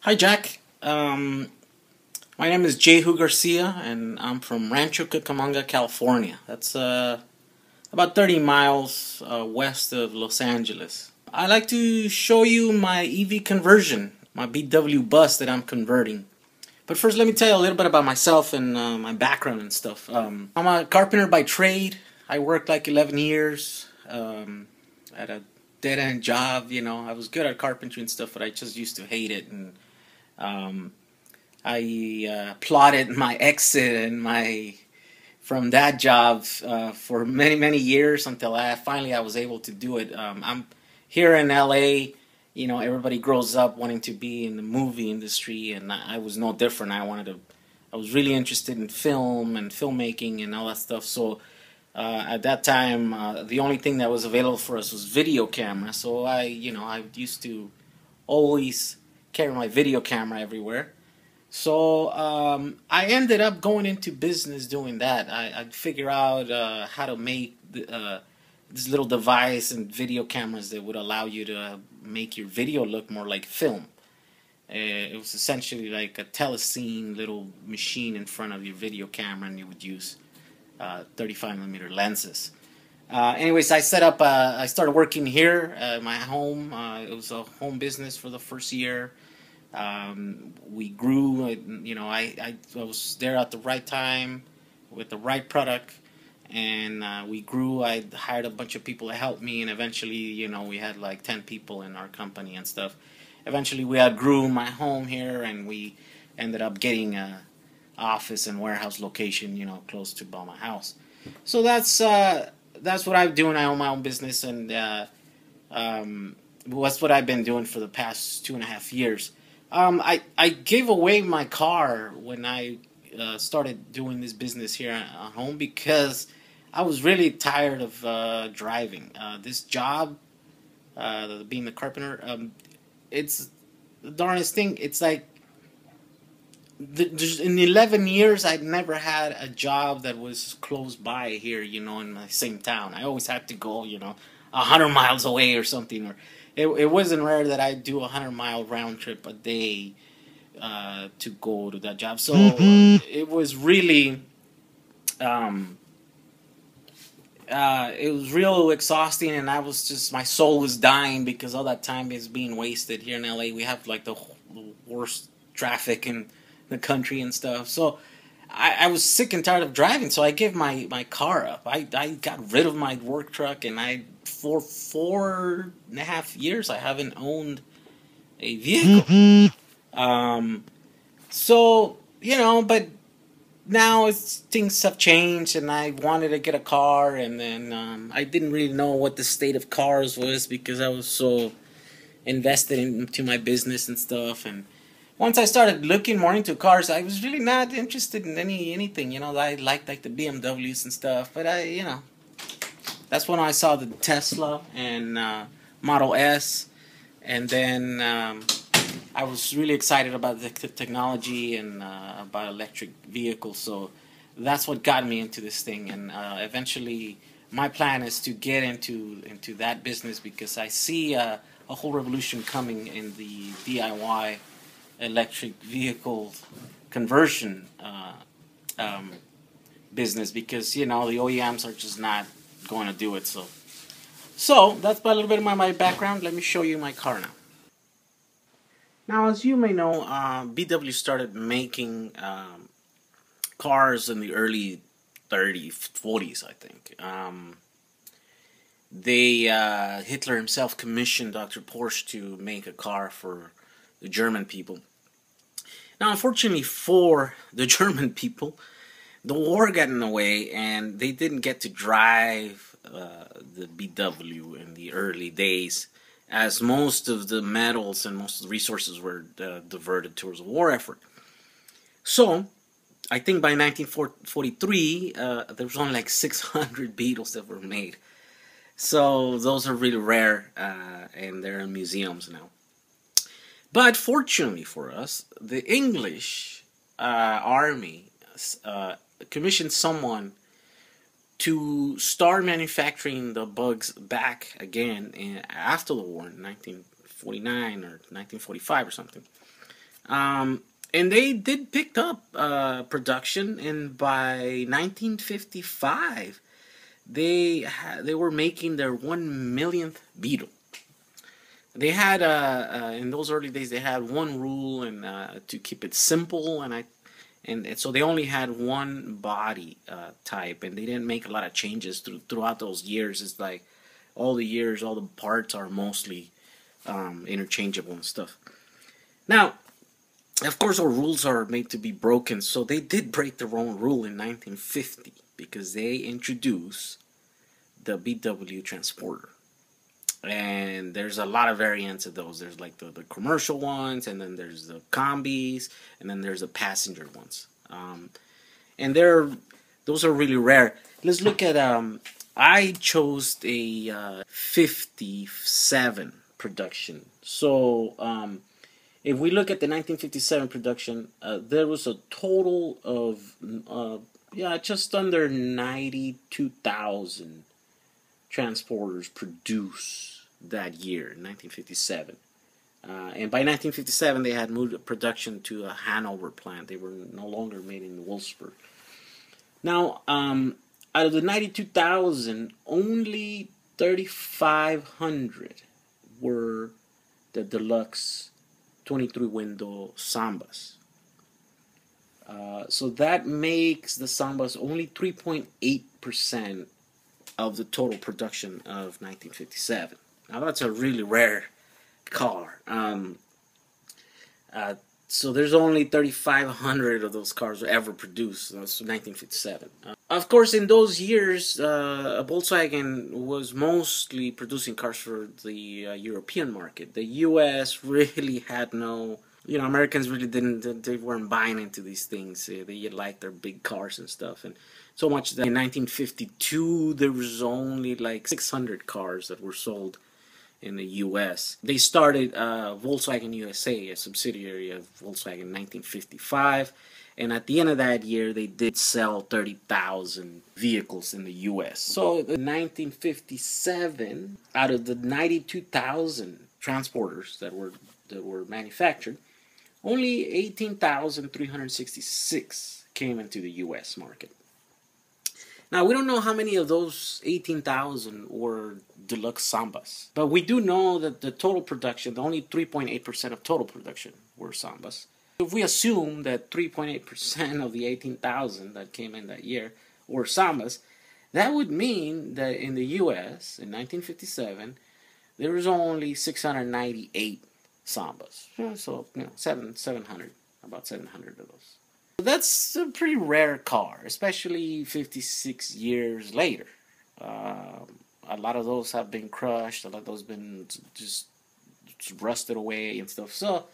Hi, Jack. My name is Jehu Garcia, and I'm from Rancho Cucamonga, California. That's about 30 miles west of Los Angeles. I like to show you my EV conversion, my VW bus that I'm converting. But first, let me tell you a little bit about myself and my background and stuff. I'm a carpenter by trade. I worked like 11 years at a dead-end job. I was good at carpentry and stuff, but I just used to hate it. And I plotted my exit and from that job for many years until I was able to do it. I'm here in LA. Everybody grows up wanting to be in the movie industry, and I was no different. I was really interested in film and filmmaking and all that stuff. So at that time, the only thing that was available for us was video camera. So I used to always carry my video camera everywhere. So I ended up going into business doing that. I'd figure out how to make this little device and video cameras that would allow you to make your video look more like film. It was essentially like a telescene little machine in front of your video camera, and you would use 35mm lenses. Anyways, I started working here at my home. It was a home business for the first year. We grew. I was there at the right time with the right product, and we grew. I hired a bunch of people to help me, and eventually, we had like 10 people in our company and stuff. Eventually, we outgrew my home here, and we ended up getting a office and warehouse location, close to by my house. So that's what I'm doing. I own my own business, and that's what I've been doing for the past 2.5 years. I gave away my car when I started doing this business here at home because I was really tired of driving. This job, being the carpenter, it's the darnest thing. It's like in 11 years, I'd never had a job that was close by here, in the same town. I always had to go, 100 miles away or something. Or it wasn't rare that I'd do a 100-mile round trip a day to go to that job. So it was really, it was real exhausting, and my soul was dying because all that time is being wasted here in LA. We have like the worst traffic in the country and stuff. So I was sick and tired of driving, so I gave my car up. I got rid of my work truck, and for 4.5 years I haven't owned a vehicle. But now things have changed, and I wanted to get a car, and then I didn't really know what the state of cars was because I was so invested into my business and stuff. And once I started looking more into cars, I was really not interested in anything. I liked like the BMWs and stuff, but that's when I saw the Tesla and Model S, and then I was really excited about the technology and about electric vehicles. So that's what got me into this thing, and eventually my plan is to get into that business because I see a whole revolution coming in the DIY electric vehicle conversion business because the OEMs are just not going to do it. So that's a little bit of my background. Let me show you my car now. Now, as you may know, VW started making cars in the early 30s, 40s, I think. Hitler himself commissioned Dr. Porsche to make a car for the German people. Now, unfortunately for the German people, the war got in the way, and they didn't get to drive the VW in the early days, as most of the metals and most of the resources were diverted towards the war effort. So, I think by 1943, there was only like 600 Beetles that were made. So, those are really rare, and they're in museums now. But fortunately for us, the English army commissioned someone to start manufacturing the bugs back again after the war in 1949 or 1945 or something. And they did pick up production, and by 1955, they were making their 1 millionth Beetle. They had in those early days they had one rule, and to keep it simple, and so they only had one body type, and they didn't make a lot of changes throughout those years. It's like all the parts are mostly interchangeable and stuff. Now, of course, our rules are made to be broken, so they did break their own rule in 1950 because they introduced the VW Transporter. And there's a lot of variants of those. There's like the commercial ones, and then there's the combis, and then there's the passenger ones. And those are really rare. Let's look at, I chose a 57 production. So, if we look at the 1957 production, there was a total of, just under 92,000 transporters produced that year, in 1957. And by 1957, they had moved production to a Hanover plant. They were no longer made in Wolfsburg. Now, out of the 92,000, only 3,500 were the deluxe 23-window Sambas. So that makes the Sambas only 3.8% of the total production of 1957. Now that's a really rare car. So there's only 3,500 of those cars were ever produced. That's 1957. Of course, in those years, Volkswagen was mostly producing cars for the European market. The U.S. really had no, Americans really they weren't buying into these things. They liked their big cars and stuff. And so much that in 1952, there was only like 600 cars that were sold in the U.S. They started Volkswagen USA, a subsidiary of Volkswagen, in 1955, and at the end of that year, they did sell 30,000 vehicles in the U.S. So in 1957, out of the 92,000 transporters that were manufactured, only 18,366 came into the U.S. market. Now, we don't know how many of those 18,000 were deluxe Sambas, but we do know that the total production, only 3.8% of total production were Sambas. If we assume that 3.8% of the 18,000 that came in that year were Sambas, that would mean that in the U.S. in 1957, there was only 698 Sambas. So, 700, about 700 of those. That's a pretty rare car, especially 56 years later. A lot of those have been crushed. A lot of those been just rusted away and stuff. So,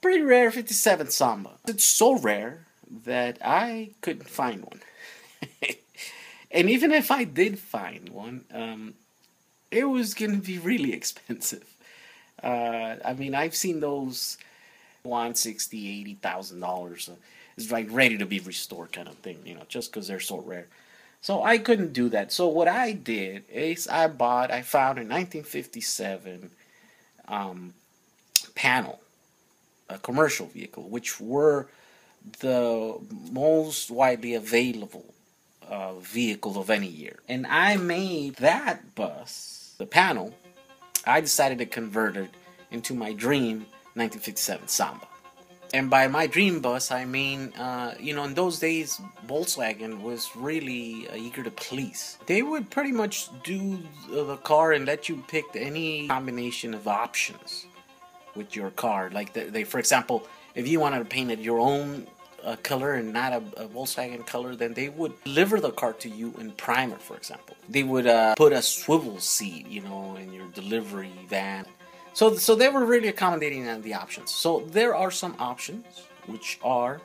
pretty rare 57 Samba. It's so rare that I couldn't find one. And even if I did find one, it was going to be really expensive. I've seen those $160,000, $80,000. It's like ready to be restored kind of thing, just because they're so rare. So I couldn't do that. So what I did is I found a 1957 panel, a commercial vehicle, which were the most widely available vehicle of any year. And I made that bus, the panel, I decided to convert it into my dream 1957 Samba. And by my dream bus, I mean, in those days, Volkswagen was really eager to please. They would pretty much do the car and let you pick any combination of options with your car. Like, for example, if you wanted to paint it your own color and not a Volkswagen color, then they would deliver the car to you in primer, for example. They would put a swivel seat, in your delivery van. So they were really accommodating the options. So there are some options which are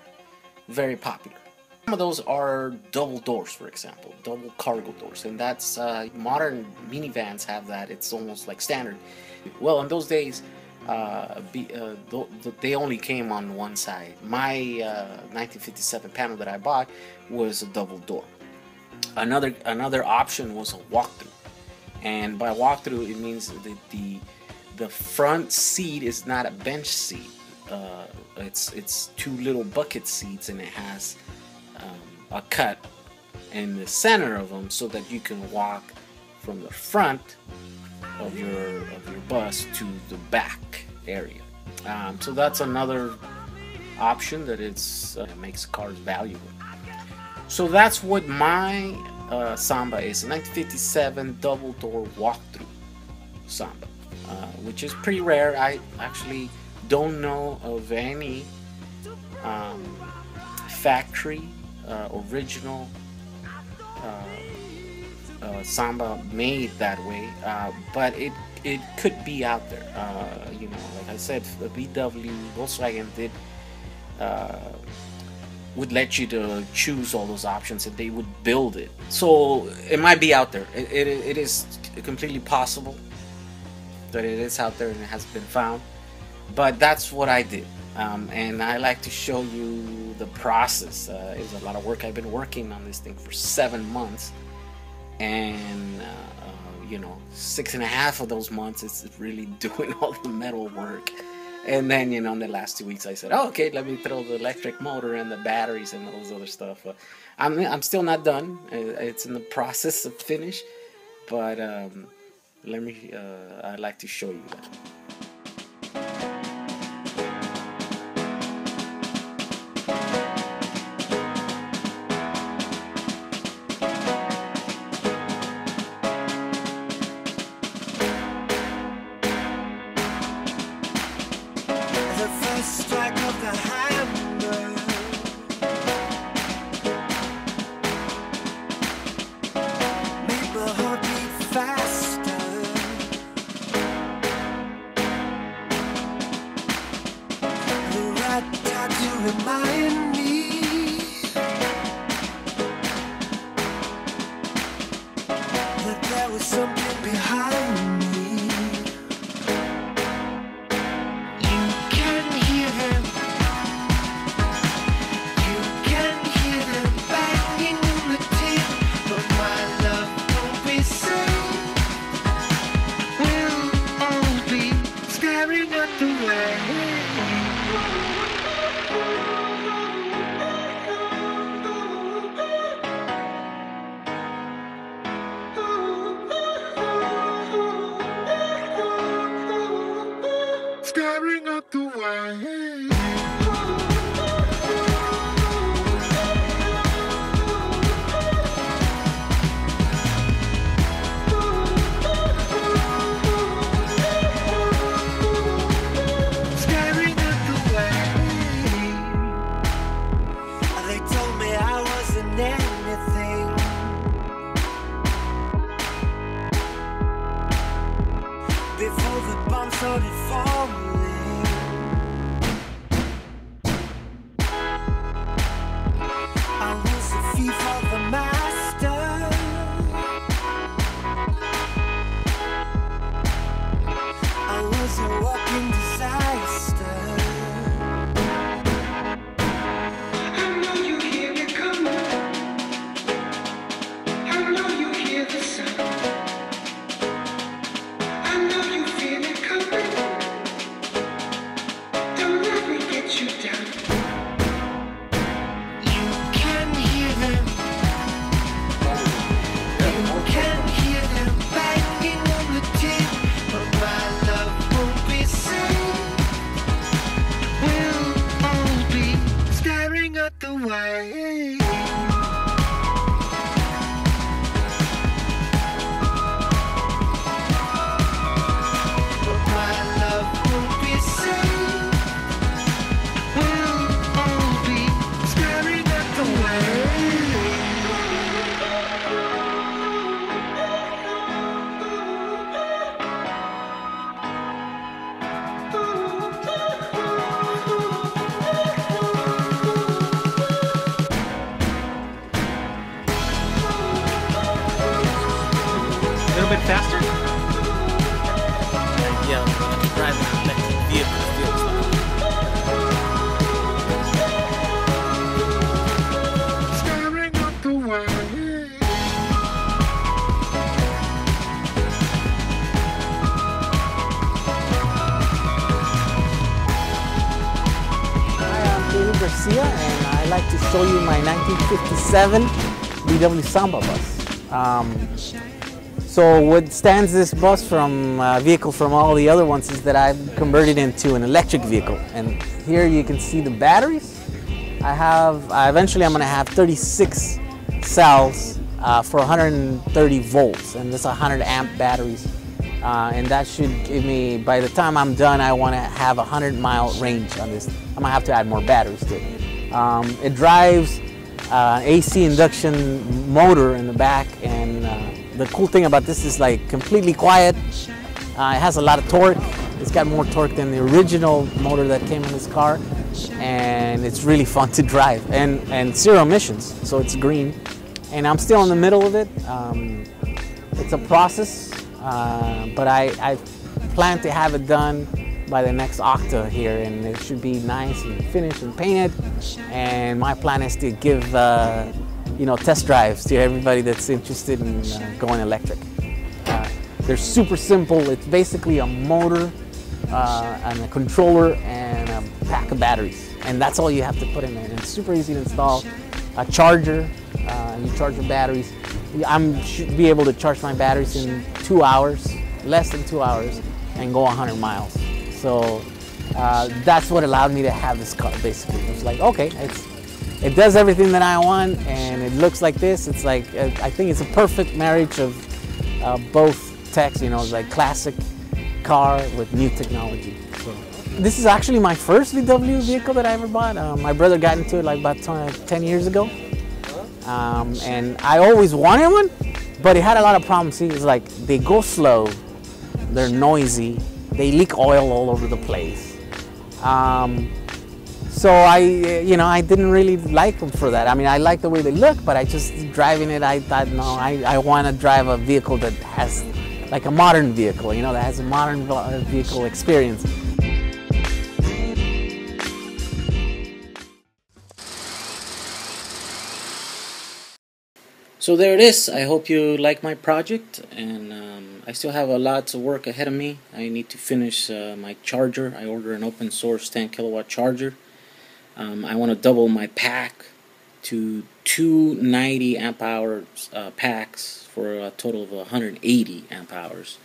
very popular. Some of those are double doors, for example, double cargo doors, and that's modern minivans have that. It's almost like standard. Well, in those days, they only came on one side. My 1957 panel that I bought was a double door. Another option was a walkthrough, and by walkthrough it means that the front seat is not a bench seat. it's two little bucket seats, and it has a cut in the center of them so that you can walk from the front of your bus to the back area. So that's another option that makes cars valuable. So that's what my Samba is, a 1957 double-door walkthrough Samba, which is pretty rare. I actually don't know of any factory original Samba made that way, but it could be out there. You know, like I said, the VW, Volkswagen would let you to choose all those options, and they would build it. So it might be out there. It is completely possible that it is out there and it has been found. But that's what I did, and I like to show you the process. It was a lot of work. I've been working on this thing for 7 months, and you know, 6.5 of those months it's really doing all the metal work. And then, you know, in the last 2 weeks I said, oh, okay, let me throw the electric motor and the batteries and all this other stuff. I'm still not done. It's in the process of finish, but I'd like to show you that. Remind me that there was something behind me. You can hear them. You can hear them banging on the tin, but my love won't be safe. We'll all be staring at the rain. Staring at the way. Staring at the way. They told me I wasn't anything. Before the bomb started falling, I was a thief of the master. I was a walking disaster. I know you hear me coming. I know you hear the sound. I know you feel it coming. Don't let me get you down. You can hear them. You can hear them banging on the tin, but my love won't be safe. We'll all be staring at the way. But my love won't be safe. We'll all be staring at the way. A little bit faster? Yeah, driving an electric vehicle feels like. Staring at the way. Garcia, and I'd like to show you my 1957 VW Samba bus. So what stands this bus from vehicle from all the other ones is that I've converted into an electric vehicle. And here you can see the batteries. Eventually I'm going to have 36 cells for 130 volts, and this 100 amp batteries. And that should give me, by the time I'm done, I want to have a 100-mile range on this. I'm going to have to add more batteries to it. It drives AC induction motor in the back, and the cool thing about this is like completely quiet. It has a lot of torque. It's got more torque than the original motor that came in this car, and it's really fun to drive, and zero emissions, so it's green. And I'm still in the middle of it. It's a process. But I plan to have it done by the next Octa here, and it should be nice and finished and painted. And my plan is to give test drives to everybody that's interested in going electric. They're super simple. It's basically a motor and a controller and a pack of batteries, and that's all you have to put in there. And it's super easy to install. A charger, you charge your batteries. I should be able to charge my batteries in 2 hours, less than 2 hours, and go 100 miles. So that's what allowed me to have this car, basically. It was like, okay, it does everything that I want, and it looks like this. It's like, I think it's a perfect marriage of both techs, it's like classic car with new technology. So this is actually my first VW vehicle that I ever bought. My brother got into it like about 10 years ago. And I always wanted one, but it had a lot of problems. See, it's like they go slow, they're noisy, they leak oil all over the place. So I didn't really like them for that. I mean, I like the way they look, but I just driving it, I thought, no, I want to drive a vehicle that has like a modern vehicle, that has a modern vehicle experience. So there it is. I hope you like my project, and I still have a lot of work ahead of me. I need to finish my charger. I ordered an open source 10 kilowatt charger. I want to double my pack to 290 amp hours packs for a total of 180 amp hours,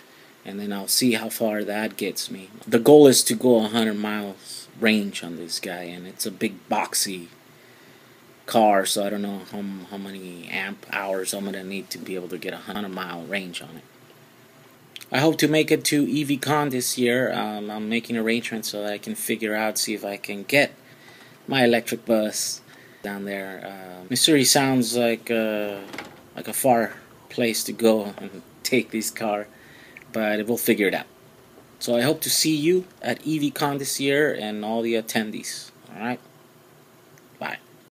and then I'll see how far that gets me. The goal is to go 100 miles range on this guy, and it's a big boxy car, so I don't know how many amp hours I'm gonna need to be able to get a 100-mile range on it. I hope to make it to EVCon this year. I'm making arrangements so that I can see if I can get my electric bus down there. Missouri sounds like a far place to go and take this car, but we'll figure it out. So I hope to see you at EVCon this year and all the attendees. Alright? Bye.